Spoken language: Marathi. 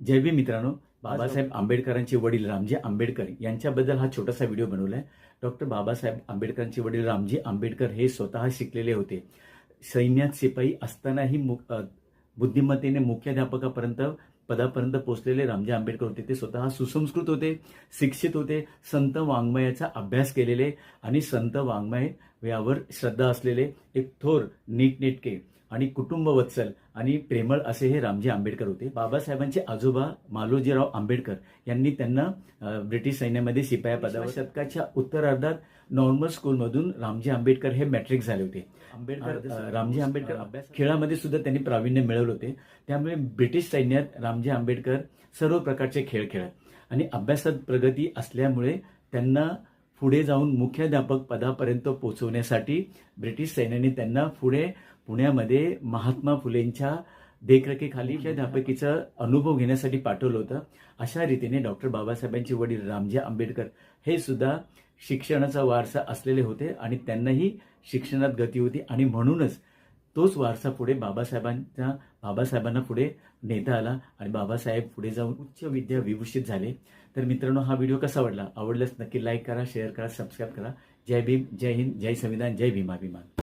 जय भीम मित्रांनो. बाबासाहेब आंबेडकरांचे वडील रामजी आंबेडकर यांच्याबद्दल हा छोटासा व्हिडिओ बनवलाय. डॉक्टर बाबासाहेब आंबेडकरांचे वडील रामजी आंबेडकर हे स्वतः शिकलेले होते. सैन्यात शिपाई असतानाही बुद्धिमत्तेने मुख्याध्यापकापर्यंत पदापर्यंत पोहोचलेले रामजी आंबेडकर होते. ते स्वतः सुसंस्कृत होते, शिक्षित होते, संत वाङ्मयाचा अभ्यास केलेले आणि संत वाङ्मय यावर श्रद्धा असलेले एक थोर, नीटनेटके आणि कुटुंबवत्सल आणि प्रेमळ असे हे रामजी आंबेडकर होते. बाबासाहेबांचे आजोबा मालोजीराव आंबेडकर यांनी त्यांना ब्रिटिश सैन्यामध्ये शिपाया पदावर शतकाच्या उत्तरार्धात नॉर्मल स्कूलमधून रामजी आंबेडकर हे मॅट्रिक झाले होते. रामजी आंबेडकर अभ्यास खेळामध्ये सुद्धा त्यांनी प्रावीण्य मिळवले होते. त्यामुळे ब्रिटिश सैन्यात रामजी आंबेडकर सर्व प्रकारचे खेळ खेळत आणि अभ्यासात प्रगती असल्यामुळे त्यांना पुढे जाऊन मुख्याध्यापक पदापर्यंत पोहोचवण्यासाठी ब्रिटिश सैन्याने त्यांना पुढे पुण्यामध्ये महात्मा फुलेंच्या देखरेखीखाली मुख्याध्यापकीचा अनुभव घेण्यासाठी पाठवलं होतं. अशा रीतीने डॉक्टर बाबासाहेबांचे वडील रामजी आंबेडकर हे सुद्धा शिक्षणाचा वारसा असलेले होते आणि त्यांनाही शिक्षणात गती होती आणि म्हणूनच तोच वारसा पुढे बाबासाहेबांना पुढे नेता आला आणि बाबासाहेब पुढे जाऊन उच्च विद्या विभूषित झाले. तर मित्रांनो, हा व्हिडिओ कसा आवडला? आवडल्यास नक्की लाईक करा, शेअर करा, सबस्क्राईब करा. जय भीम, जय हिंद, जय संविधान, जय भीमाभिमान.